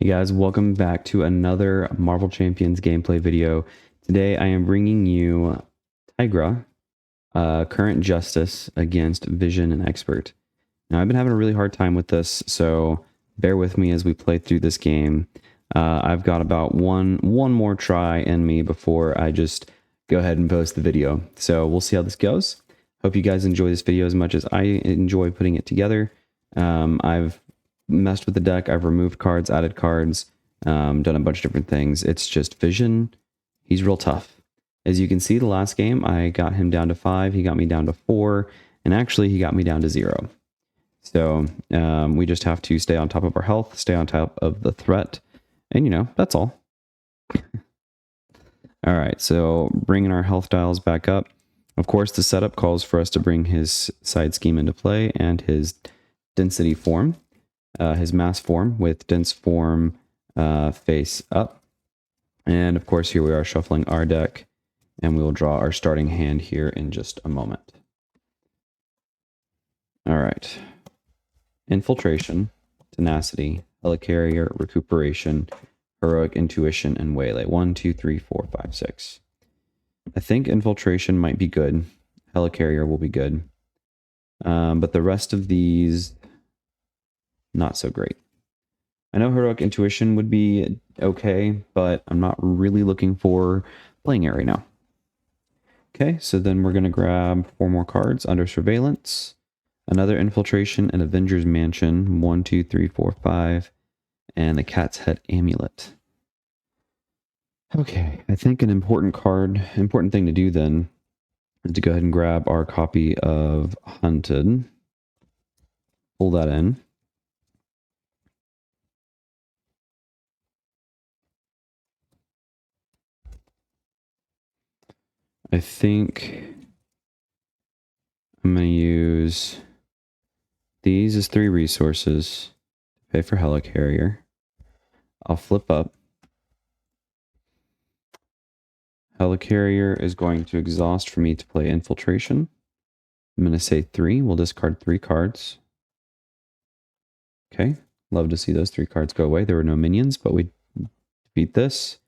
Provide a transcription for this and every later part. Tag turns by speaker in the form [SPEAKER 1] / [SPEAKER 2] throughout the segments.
[SPEAKER 1] Hey guys, welcome back to another Marvel Champions gameplay video. Today I am bringing you Tigra, Current Justice against Vision and Expert. Now I've been having a really hard time with this, so bear with me as we play through this game. I've got about one more try in me before I just go ahead and post the video. So we'll see how this goes. Hope you guys enjoy this video as much as I enjoy putting it together. I've messed with the deck. I've removed cards, added cards, done a bunch of different things. It's just Vision. He's real tough. As you can see, the last game, I got him down to 5. He got me down to 4. And actually, he got me down to 0. So we just have to stay on top of our health, stay on top of the threat. And, you know, that's all. All right, so bringing our health dials back up. Of course, the setup calls for us to bring his side scheme into play and his density form. His mass form with dense form face up. And of course, here we are shuffling our deck, and we will draw our starting hand here in just a moment. All right. Infiltration, Tenacity, Helicarrier, Recuperation, Heroic Intuition, and Waylay. 1, 2, 3, 4, 5, 6. I think Infiltration might be good. Helicarrier will be good. But the rest of these, not so great. I know Heroic Intuition would be okay, but I'm not really looking for playing it right now. Okay, so then we're going to grab 4 more cards. Under Surveillance, another Infiltration, and Avengers Mansion. 1, 2, 3, 4, 5. And the Cat's Head Amulet. Okay, I think an important thing to do then is to go ahead and grab our copy of Hunted. Pull that in. I think I'm going to use these as 3 resources to pay for Helicarrier. I'll flip up. Helicarrier is going to exhaust for me to play Infiltration. I'm going to say 3. We'll discard 3 cards. Okay, love to see those 3 cards go away. There were no minions, but we defeat this.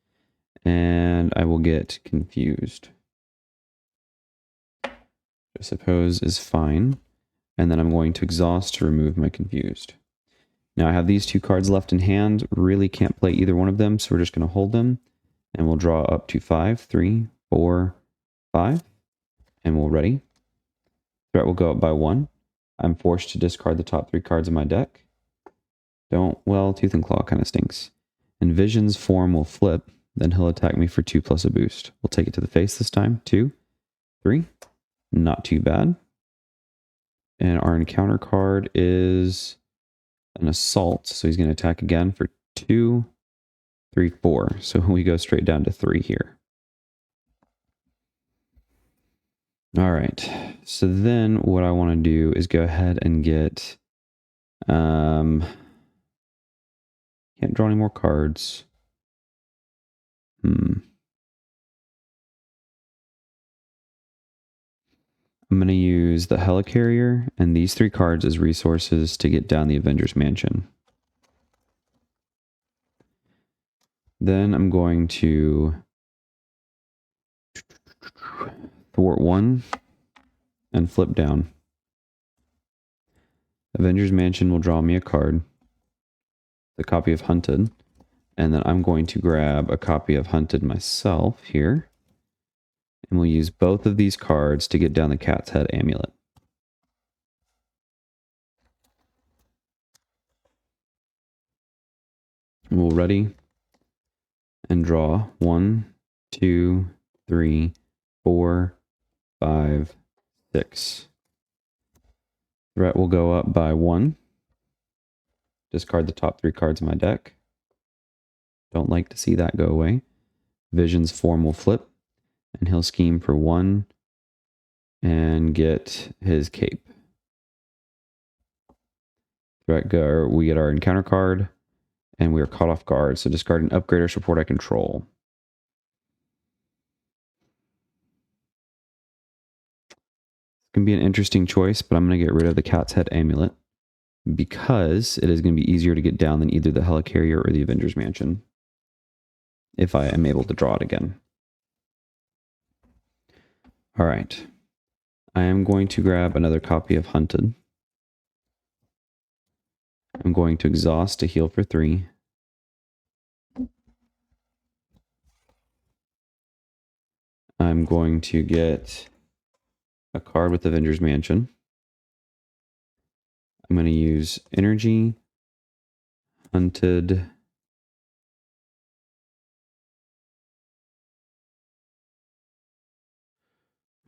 [SPEAKER 1] And I will get Confused. I suppose is fine. And then I'm going to exhaust to remove my Confused. Now I have these 2 cards left in hand. Really can't play either one of them, so we're just going to hold them. And we'll draw up to 5, 3, 4, 5. And we'll ready. Threat will go up by 1. I'm forced to discard the top 3 cards of my deck. Well, Tooth and Claw kind of stinks. And Vision's form will flip. Then he'll attack me for 2 plus a boost. We'll take it to the face this time. 2, 3. Not too bad. And our encounter card is an Assault. So he's going to attack again for 2, 3, 4. So we go straight down to 3 here. All right. So then what I want to do is go ahead and get... can't draw any more cards. I'm going to use the Helicarrier and these 3 cards as resources to get down the Avengers Mansion. Then I'm going to thwart 1 and flip down. Avengers Mansion will draw me a card, the copy of Hunted, and then I'm going to grab a copy of Hunted myself here. And we'll use both of these cards to get down the Cat's Head Amulet. And we'll ready and draw 1, 2, 3, 4, 5, 6. Threat will go up by 1. Discard the top 3 cards of my deck. Don't like to see that go away. Vision's form will flip. And he'll scheme for 1 and get his cape. We get our encounter card, and we are caught off guard. So discard an upgrade or support I control. It's going to be an interesting choice, but I'm going to get rid of the Cat's Head Amulet. because it is going to be easier to get down than either the Helicarrier or the Avengers Mansion, if I am able to draw it again. All right. I am going to grab another copy of Hunted. I'm going to exhaust to heal for 3. I'm going to get a card with Avengers Mansion. I'm going to use Energy, Hunted.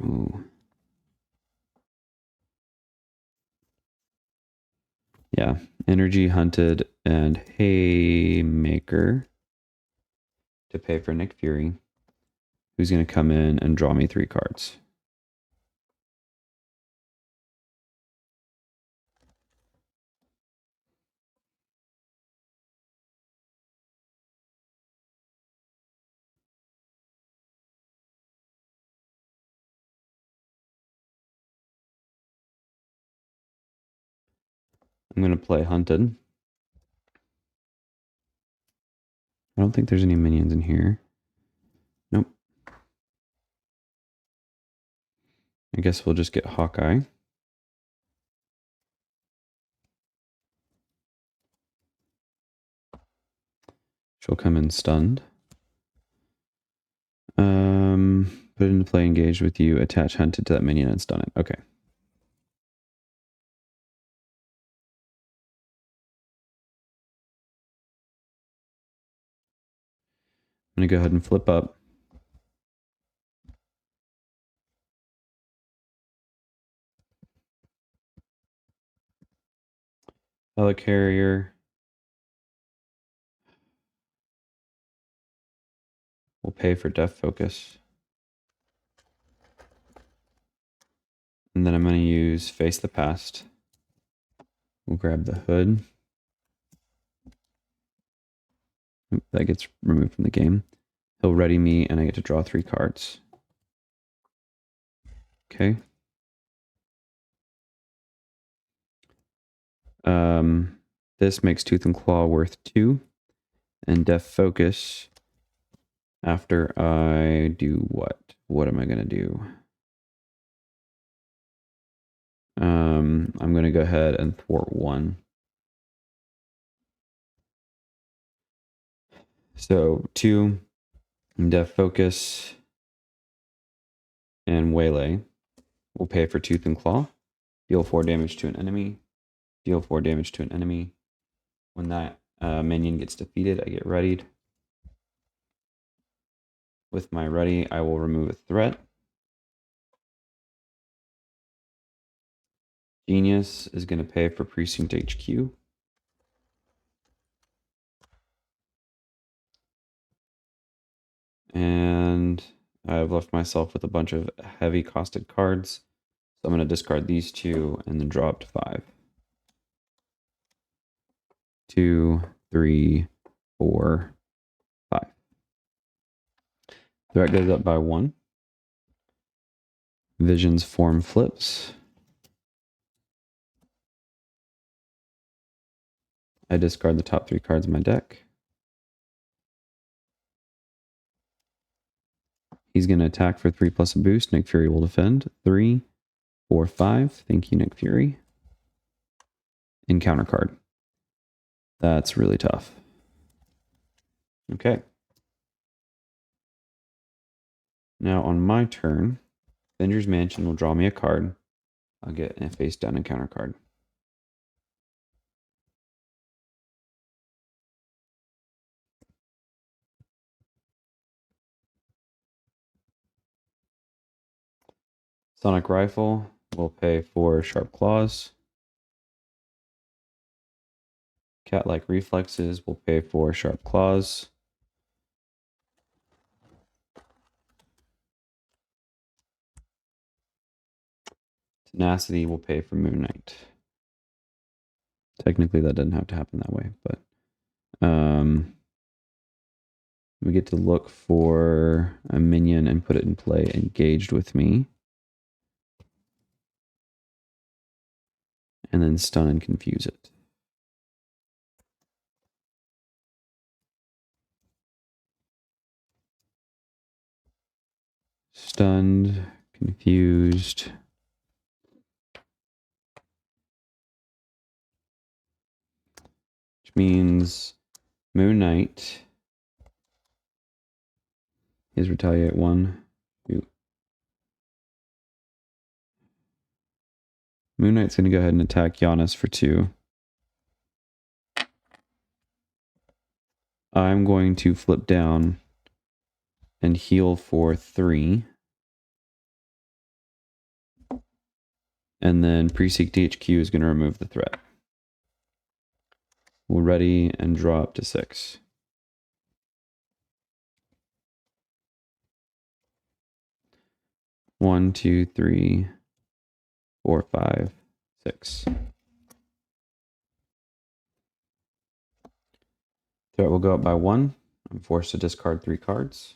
[SPEAKER 1] Ooh. Yeah, Energy, Hunted, and Haymaker to pay for Nick Fury, who's going to come in and draw me 3 cards. I'm going to play Hunted. I don't think there's any minions in here. Nope. I guess we'll just get Hawkeye. She'll come in stunned. Put it into play, engaged with you, attach Hunted to that minion and stun it. Okay. I'm going to go ahead and flip up. Helicarrier. We'll pay for Death Focus. And then I'm going to use Face the Past. We'll grab the hood. Oop, that gets removed from the game. He'll ready me, and I get to draw 3 cards. Okay. This makes Tooth and Claw worth 2. And Death Focus, after I do what? What am I going to do? I'm going to go ahead and thwart 1. So 2, Death Focus, and Waylay will pay for Tooth and Claw. Deal 4 damage to an enemy. Deal 4 damage to an enemy. When that minion gets defeated, I get readied. With my ready, I will remove a threat. Genius is going to pay for Precinct HQ. And I've left myself with a bunch of heavy costed cards. So I'm going to discard these 2 and then draw up to 5. 2, 3, 4, 5. Threat goes up by 1. Vision's form flips. I discard the top 3 cards of my deck. He's going to attack for 3 plus a boost. Nick Fury will defend. 3, 4, 5. Thank you, Nick Fury. Encounter card. That's really tough. Okay. Now on my turn, Avengers Mansion will draw me a card. I'll get a face down encounter card. Sonic Rifle will pay for Sharp Claws. Cat-like Reflexes will pay for Sharp Claws. Tenacity will pay for Moon Knight. Technically, that doesn't have to happen that way, but we get to look for a minion and put it in play engaged with me. And then stun and confuse it. Stunned, confused. Which means Moon Knight is retaliate 1, 2. Moon Knight's going to go ahead and attack Giannis for 2. I'm going to flip down and heal for 3. And then Pre-Seek DHQ is going to remove the threat. We'll ready and draw up to 6. One, 2, 3, 4, 5, 6. Threat will go up by 1. I'm forced to discard 3 cards.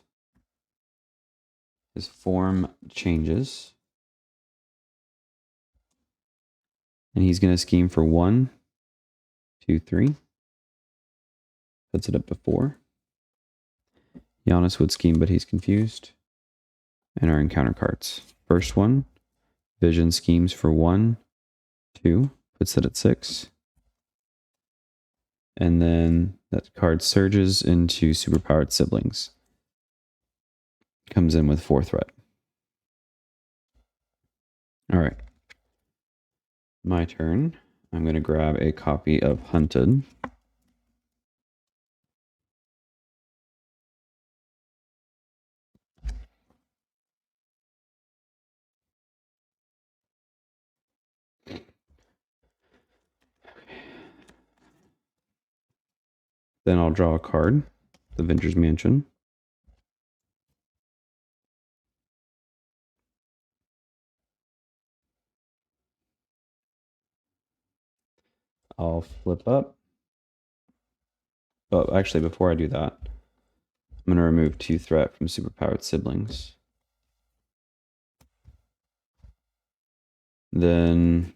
[SPEAKER 1] His form changes. And he's going to scheme for 1, 2, 3. Puts it up to 4. Giannis would scheme, but he's confused. And our encounter cards. First one, Vision schemes for 1, 2. Puts it at 6. And then that card surges into Superpowered Siblings. Comes in with 4 threat. All right. My turn. I'm going to grab a copy of Hunted. Then I'll draw a card, the Venger's Mansion. I'll flip up. Oh, actually, before I do that, I'm going to remove 2 threat from Superpowered Siblings. Then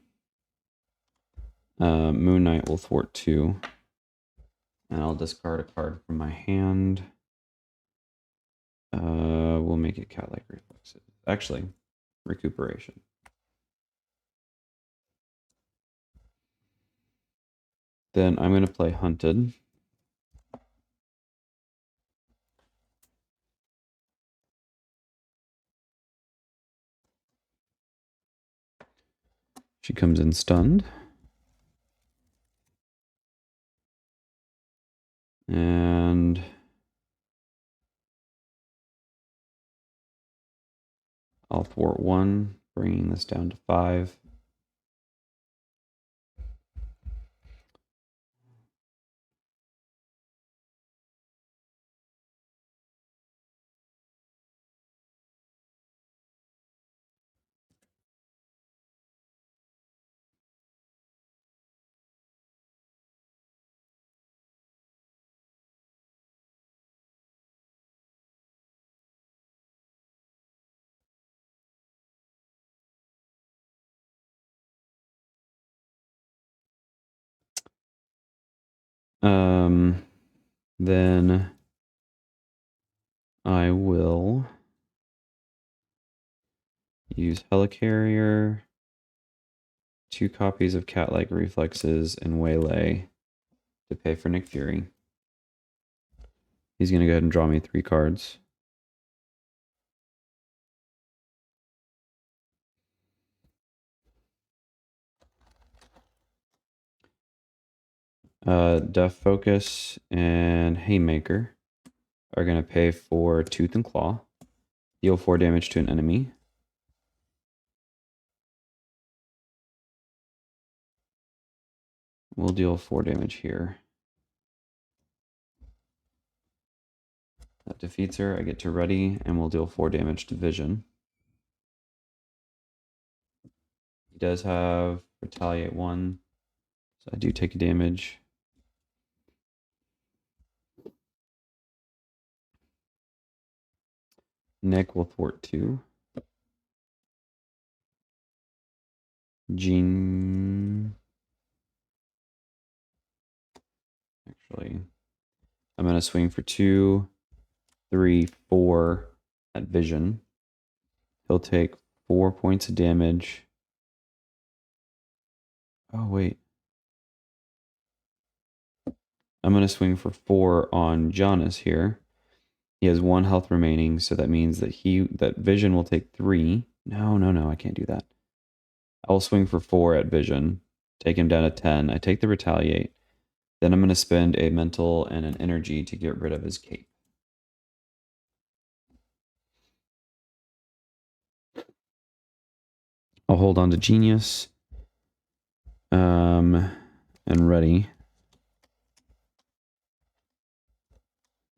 [SPEAKER 1] Moon Knight will thwart 2. And I'll discard a card from my hand. We'll make it Cat-like Reflexes. Actually, Recuperation. Then I'm going to play Hunted. She comes in stunned. And I'll thwart 1, bringing this down to 5. Then I will use Helicarrier, 2 copies of Cat-like Reflexes, and Waylay to pay for Nick Fury. He's going to go ahead and draw me 3 cards. Death Focus and Haymaker are going to pay for Tooth and Claw. Deal 4 damage to an enemy. We'll deal 4 damage here. That defeats her. I get to ready, and we'll deal 4 damage to Vision. He does have Retaliate 1, so I do take a damage. Nick will thwart 2. Jean. Actually, I'm going to swing for 2, 3, 4 at Vision. He'll take 4 points of damage. Oh, wait. I'm going to swing for 4 on Jonas here. He has 1 health remaining, so that means that Vision will take 3. No, I can't do that. I'll swing for 4 at Vision. Take him down to 10. I take the Retaliate. Then I'm going to spend a mental and an energy to get rid of his cape. I'll hold on to Genius. And ready.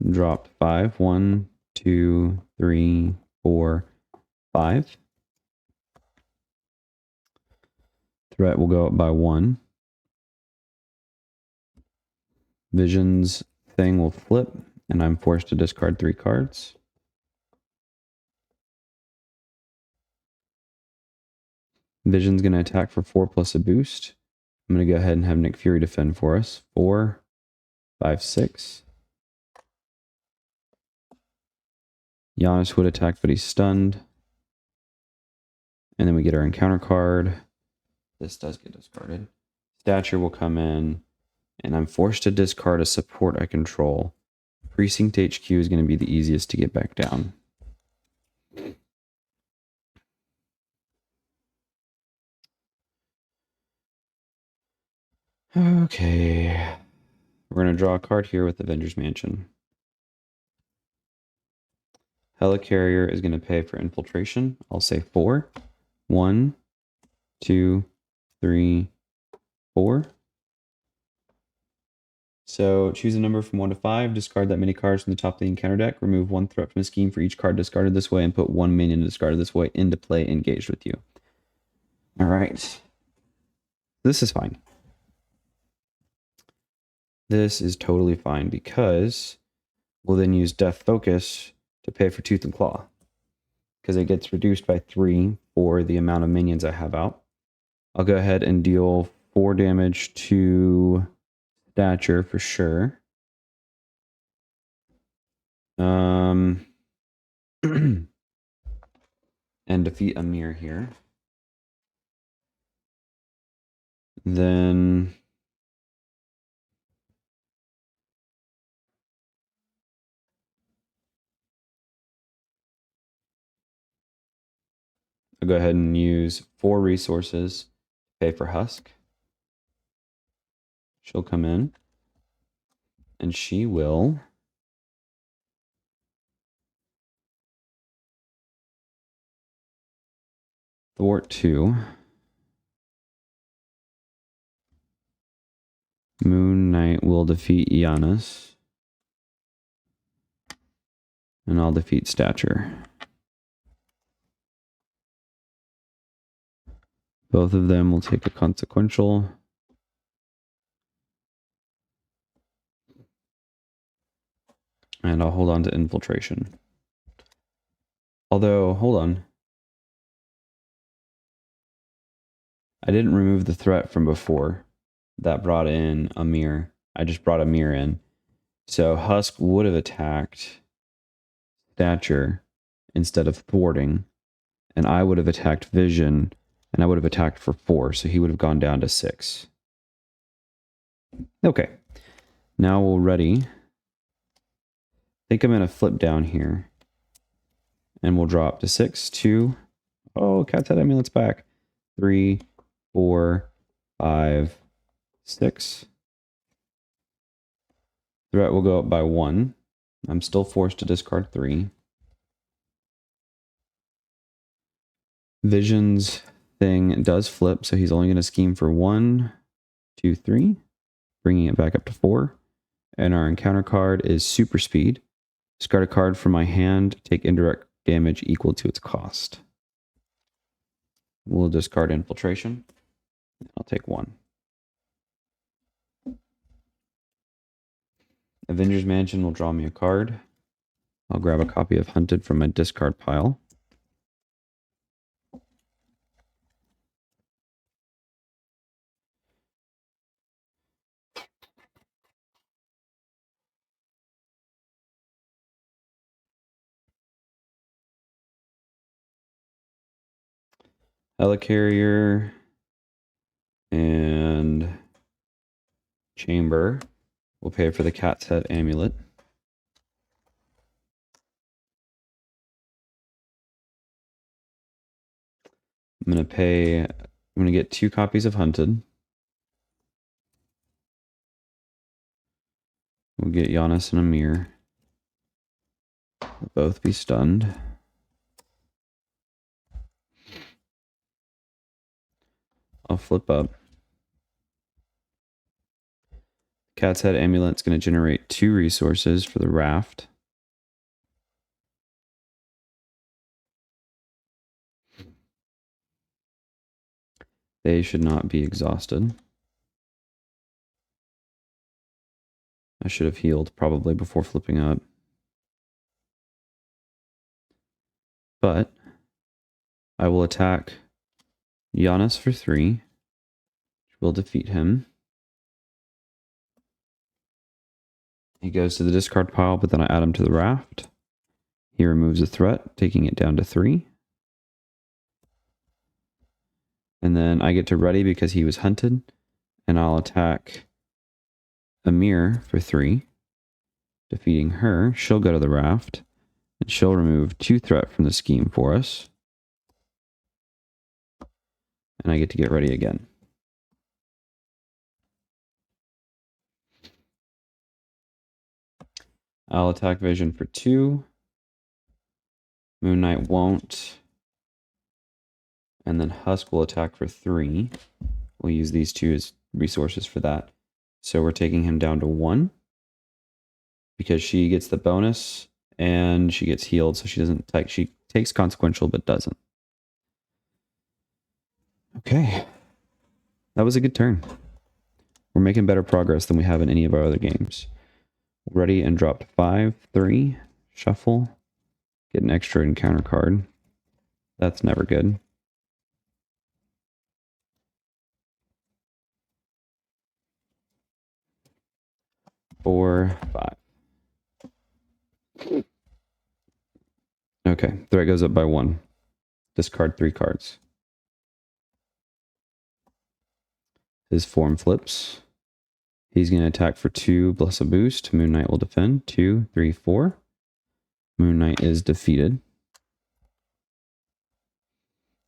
[SPEAKER 1] Dropped 5. 1, 2, 3, 4, 5. Threat will go up by 1. Vision's thing will flip, and I'm forced to discard 3 cards. Vision's going to attack for 4 plus a boost. I'm going to go ahead and have Nick Fury defend for us. 4, 5, 6. Giannis would attack, but he's stunned. And then we get our encounter card. This does get discarded. Stature will come in, and I'm forced to discard a support I control. Precinct HQ is going to be the easiest to get back down. Okay. We're going to draw a card here with Avengers Mansion. Helicarrier is going to pay for infiltration. I'll say 4. 1, 2, 3, 4. So choose a number from 1 to 5. Discard that many cards from the top of the encounter deck. Remove 1 threat from the scheme for each card discarded this way, and put 1 minion discarded this way into play engaged with you. All right. This is fine. This is totally fine because we'll then use Death Focus to pay for Tooth and Claw, because it gets reduced by 3 for the amount of minions I have out. I'll go ahead and deal 4 damage to Stature for sure. And defeat Amir here. Then I'll go ahead and use 4 resources to pay for Husk. She'll come in, and she will thwart 2. Moon Knight will defeat Giannis. And I'll defeat Stature. Both of them will take a consequential. And I'll hold on to infiltration. Although, hold on. I didn't remove the threat from before that brought in Amir. I just brought Amir in. So Husk would have attacked Stature instead of thwarting. And I would have attacked Vision, and I would have attacked for 4. So he would have gone down to 6. Okay. Now we're ready. I think I'm going to flip down here. And we'll drop to 6, 2. Oh, Cat's Head Amulet's back. 3, 4, 5, 6. Threat will go up by 1. I'm still forced to discard 3. Vision's thing does flip, so he's only going to scheme for 1, 2, 3, bringing it back up to 4. And our encounter card is Super Speed. Discard a card from my hand, take indirect damage equal to its cost. We'll discard Infiltration. I'll take 1. Avengers Mansion will draw me a card. I'll grab a copy of Hunted from my discard pile. Helicarrier and Chamber. We'll pay for the Cat's Head Amulet. I'm gonna get 2 copies of Hunted. We'll get Giannis and Amir. They'll both be stunned. I'll flip up. Cat's Head Amulet's going to generate 2 resources for the raft. They should not be exhausted. I should have healed probably before flipping up. But I will attack Giannis for 3, which will defeat him. He goes to the discard pile, but then I add him to the raft. He removes a threat, taking it down to 3. And then I get to ready because he was hunted, and I'll attack Amir for 3, defeating her. She'll go to the raft, and she'll remove 2 threat from the scheme for us. And I get to get ready again. I'll attack Vision for 2. Moon Knight won't. And then Husk will attack for 3. We'll use these 2 as resources for that. So we're taking him down to 1. Because she gets the bonus and she gets healed, so she doesn't take, she takes consequential but doesn't. Okay. That was a good turn. We're making better progress than we have in any of our other games. Ready and dropped 5, 3, shuffle, get an extra encounter card. That's never good. Four, 5. Okay, threat goes up by 1. Discard 3 cards. His form flips. He's going to attack for 2 plus a boost. Moon Knight will defend. 2, 3, 4. Moon Knight is defeated.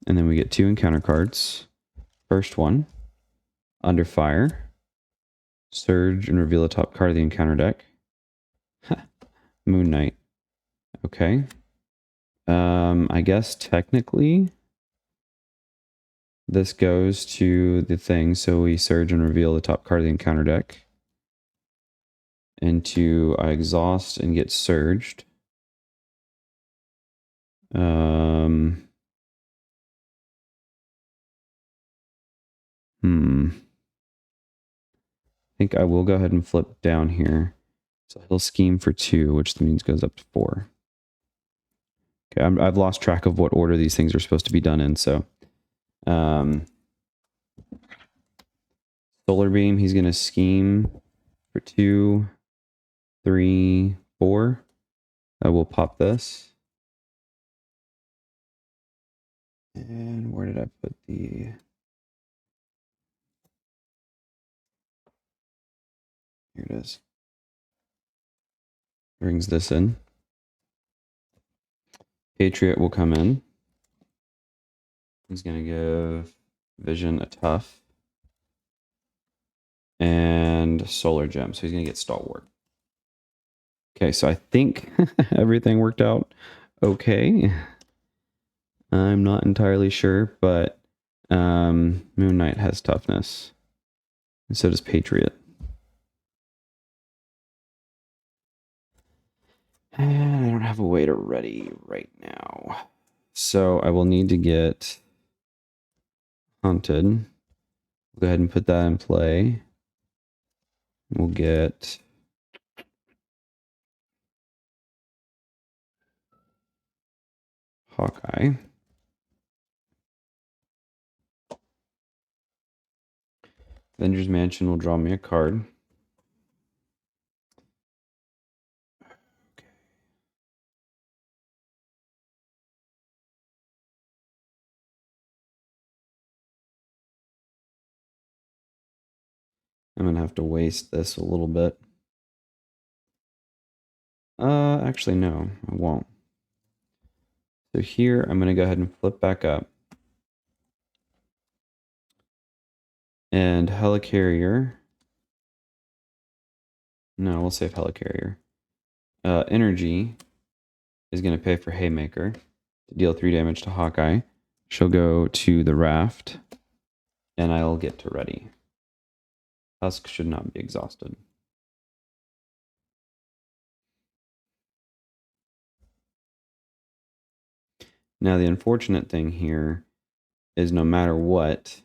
[SPEAKER 1] And then we get 2 encounter cards. First one, Under Fire. Surge and reveal the top card of the encounter deck. Moon Knight. Okay. I guess technically this goes to the thing. So we surge and reveal the top card of the encounter deck. Into I exhaust and get surged. I think I will go ahead and flip down here. So he'll scheme for 2, which means goes up to 4. Okay, I've lost track of what order these things are supposed to be done in, so. Solar Beam, he's going to scheme for 2, 3, 4. I will pop this. And where did I put the... Here it is. Brings this in. Patriot will come in. He's going to give Vision a tough. And Solar Gem. So he's going to get Stalwart. Okay, so I think everything worked out okay. I'm not entirely sure, but Moon Knight has toughness. And so does Patriot. And I don't have a way to ready right now. So I will need to get Hunted. We'll go ahead and put that in play. We'll get Hawkeye. Avengers Mansion will draw me a card. I'm going to have to waste this a little bit. Actually, no, I won't. So here, I'm going to go ahead and flip back up. And Helicarrier. No, we'll save Helicarrier. Energy is going to pay for Haymaker to deal 3 damage to Hawkeye. She'll go to the raft, and I'll get to ready. Husk should not be exhausted. Now, the unfortunate thing here is no matter what,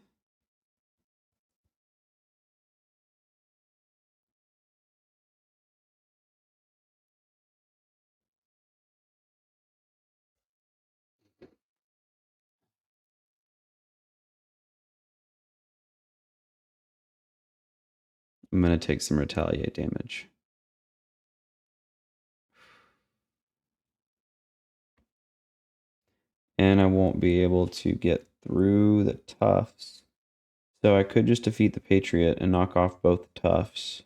[SPEAKER 1] I'm going to take some retaliate damage. And I won't be able to get through the Tufts. So I could just defeat the Patriot and knock off both Tufts.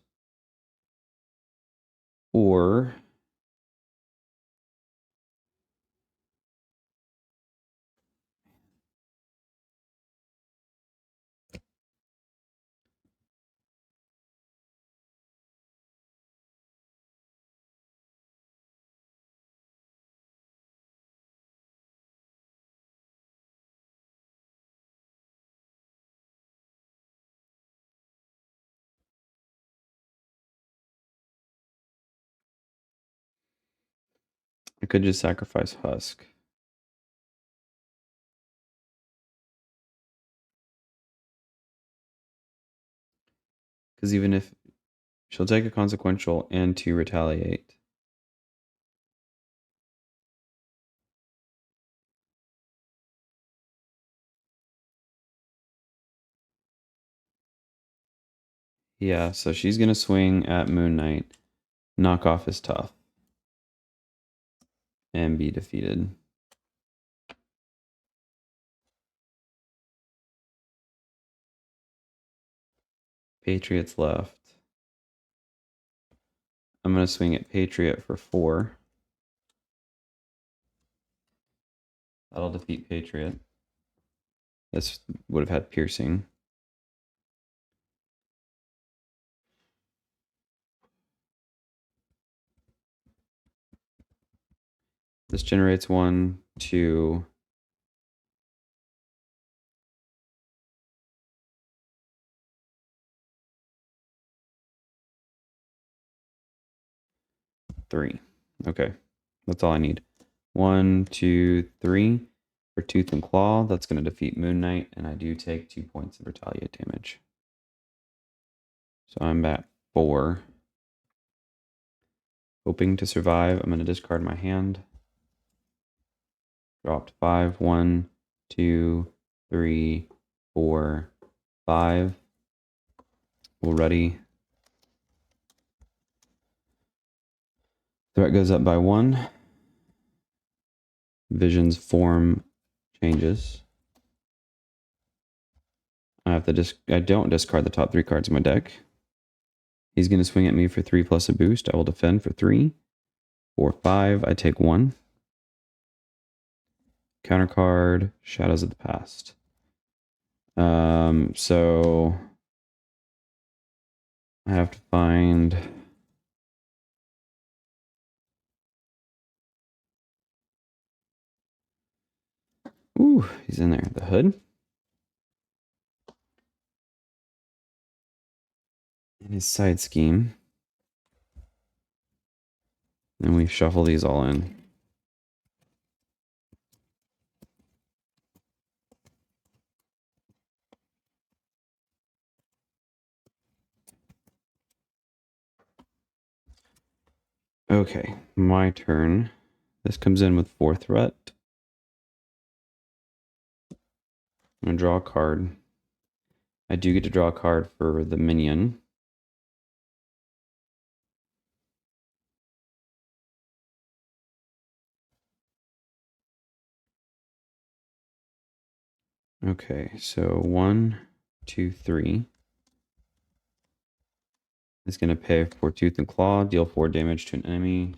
[SPEAKER 1] Or I could just sacrifice Husk. Because even if she'll take a consequential and 2 retaliate. Yeah, so she's going to swing at Moon Knight. Knock off his tough. And be defeated. Patriots left. I'm going to swing at Patriot for 4. That'll defeat Patriot. This would have had piercing. This generates 1, 2. Three. Okay, that's all I need. 1, 2, 3 for Tooth and Claw. That's going to defeat Moon Knight, and I do take 2 points of retaliate damage. So I'm at 4. Hoping to survive. I'm going to discard my hand. Dropped 5. 1, 2, 3, 4, 5. We're ready. Threat goes up by 1. Vision's form changes. I don't discard the top 3 cards of my deck. He's going to swing at me for 3 plus a boost. I will defend for 3. 4, 5. I take 1. Counter card, Shadows of the Past. So I have to find. Ooh, he's in there. The hood. And his side scheme. And we shuffle these all in. Okay, my turn. This comes in with 4 threat. I'm going to draw a card. I do get to draw a card for the minion. Okay, so 1, 2, 3. is going to pay for Tooth and Claw, deal 4 damage to an enemy,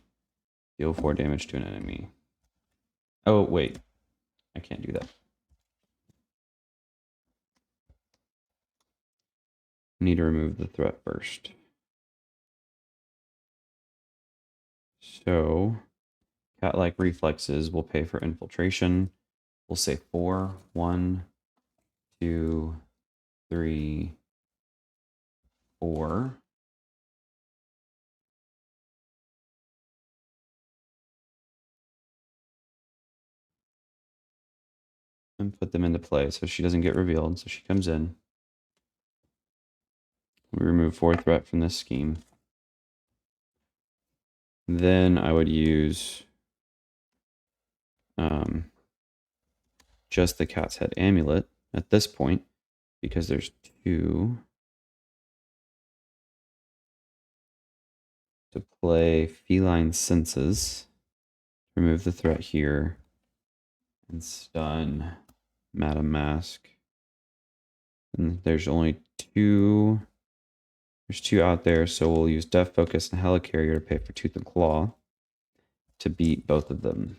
[SPEAKER 1] deal 4 damage to an enemy. Oh, wait. I can't do that. I need to remove the threat first. So, cat-like reflexes will pay for infiltration. We'll say 4. 1, 2, 3, 4. And put them into play so she doesn't get revealed. So she comes in. We remove 4 threat from this scheme. Then I would use just the Cat's Head Amulet at this point, because there's 2 to play Feline Senses. Remove the threat here and stun Madam Mask. And there's only 2. There's 2 out there, so we'll use Death Focus and Helicarrier to pay for Tooth and Claw to beat both of them.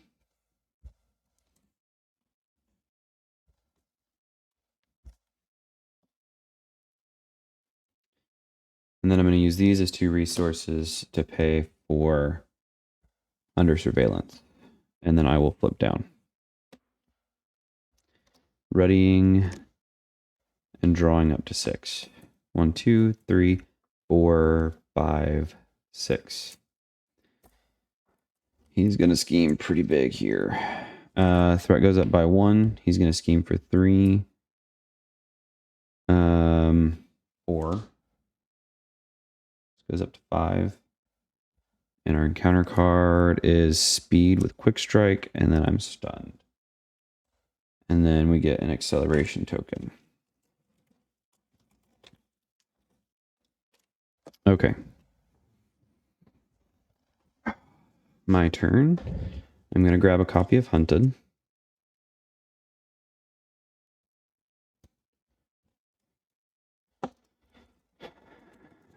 [SPEAKER 1] And then I'm going to use these as 2 resources to pay for Under Surveillance. And then I will flip down. Readying and drawing up to 6. 1, 2, 3, 4, 5, 6. He's going to scheme pretty big here. Threat goes up by 1. He's going to scheme for 3. 4. Goes up to 5. And our encounter card is Speed with Quick Strike, and then I'm stunned. And then we get an acceleration token. Okay. My turn. I'm going to grab a copy of Hunted.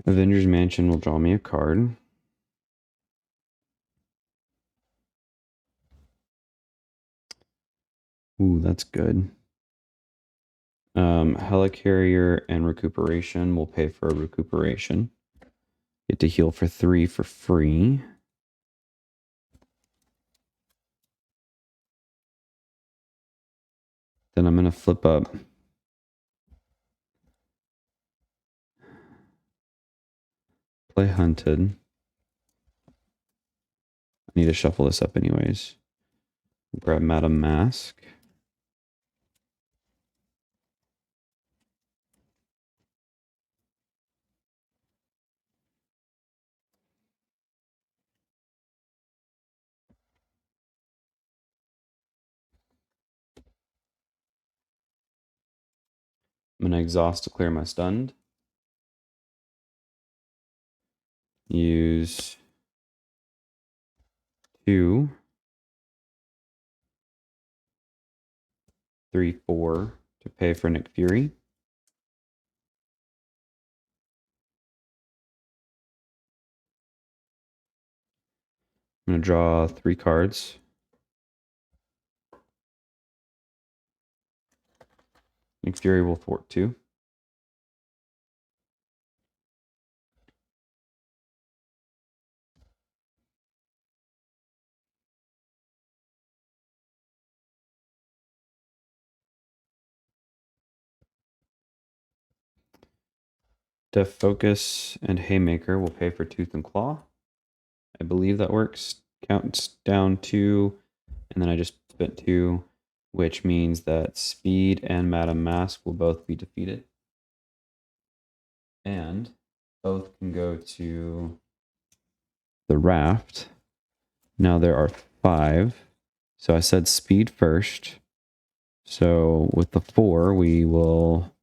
[SPEAKER 1] Avengers Mansion will draw me a card. Ooh, that's good. Helicarrier and Recuperation will pay for a Recuperation. Get to heal for 3 for free. Then I'm going to flip up play Hunted. I need to shuffle this up anyways. Grab Madam Mask. I'm going to exhaust to clear my stunned. Use 2, 3, 4 to pay for Nick Fury. I'm going to draw 3 cards. Nick Fury will thwart 2. Def Focus and Haymaker will pay for Tooth and Claw. I believe that works. Counts down 2, and then I just spent 2, which means that Speed and Madam Mask will both be defeated. And both can go to the raft. Now there are 5. So I said Speed first. So with the 4, we will...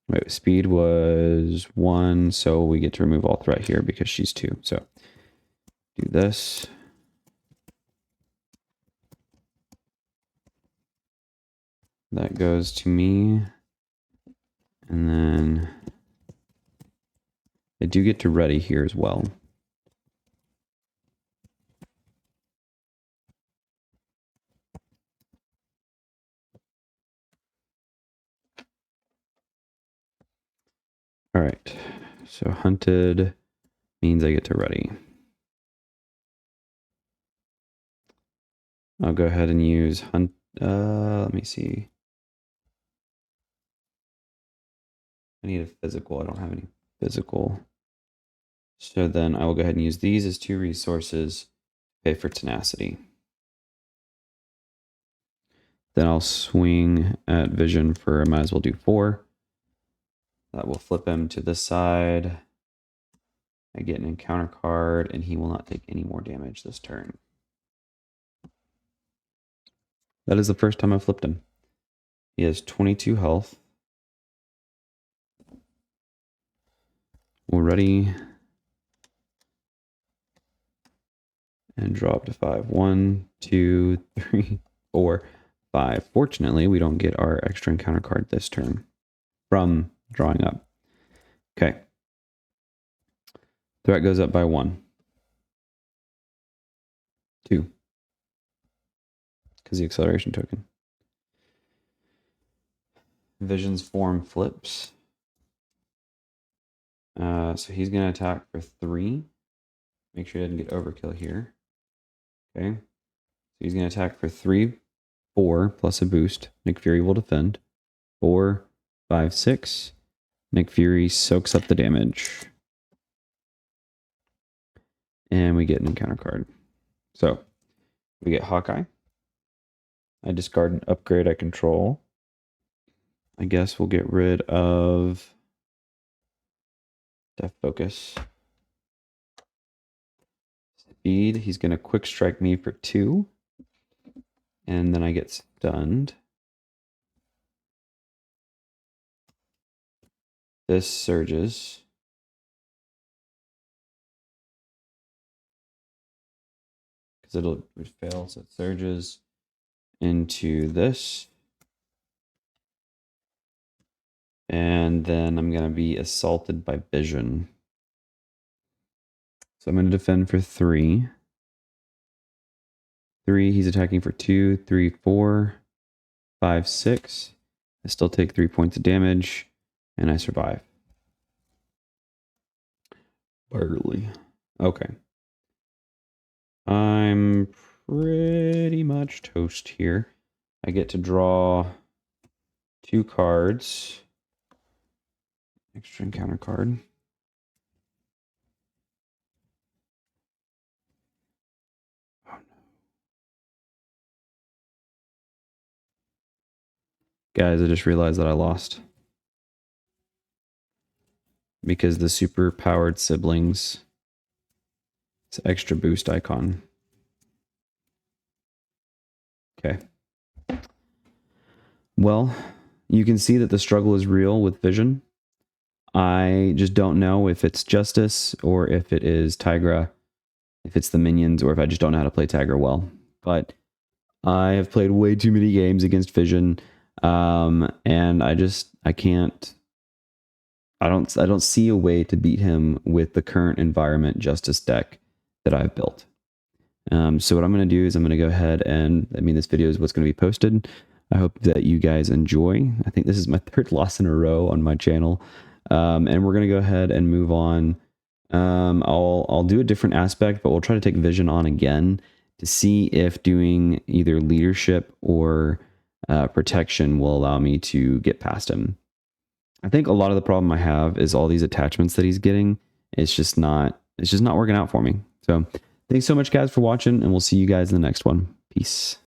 [SPEAKER 1] Wait, Speed was 1, so we get to remove all threat here because she's 2. So do this. That goes to me. And then I do get to ready here as well. All right, so hunted means I get to ready. I'll go ahead and use hunt. Let me see. I need a physical. I don't have any physical. So then I will go ahead and use these as 2 resources to pay for tenacity. Then I'll swing at vision for, I might as well do 4. That will flip him to this side. I get an encounter card, and he will not take any more damage this turn. That is the first time I've flipped him. He has 22 health. We're ready. And drop to 5. 1, 2, 3, 4, 5. Fortunately, we don't get our extra encounter card this turn from drawing up. Okay. Threat goes up by 1. 2. Because the acceleration token. Vision's form flips. So he's going to attack for 3. Make sure he doesn't get overkill here. Okay. So he's going to attack for 3, 4, plus a boost. Nick Fury will defend. 4, 5, 6. Nick Fury soaks up the damage. And we get an encounter card. So we get Hawkeye. I discard an upgrade I control. I guess we'll get rid of Death Focus. Speed. He's going to quick strike me for 2. And then I get stunned. This surges. Because it would fail, so it surges into this. And then I'm going to be assaulted by vision. So I'm going to defend for 3. 3, he's attacking for 2, 3, 4, 5, 6. I still take 3 points of damage, and I survive. Barely. Okay. I'm pretty much toast here. I get to draw 2 cards. Extra encounter card. Oh no. Guys, I just realized that I lost. Because the super powered siblings. It's an extra boost icon. Okay. Well, you can see that the struggle is real with vision. I just don't know if it's Justice or if it is Tigra, if it's the minions, or if I just don't know how to play Tigra well. But I have played way too many games against Vision, and I don't see a way to beat him with the current environment Justice deck that I've built. So what I'm going to do is I'm going to go ahead and, this video is what's going to be posted. I hope that you guys enjoy. I think this is my 3rd loss in a row on my channel. And we're going to go ahead and move on. I'll do a different aspect, but we'll try to take Vision on again to see if doing either leadership or protection will allow me to get past him. I think a lot of the problem I have is all these attachments that he's getting. It's just not working out for me. So thanks so much, guys, for watching, and we'll see you guys in the next one. Peace.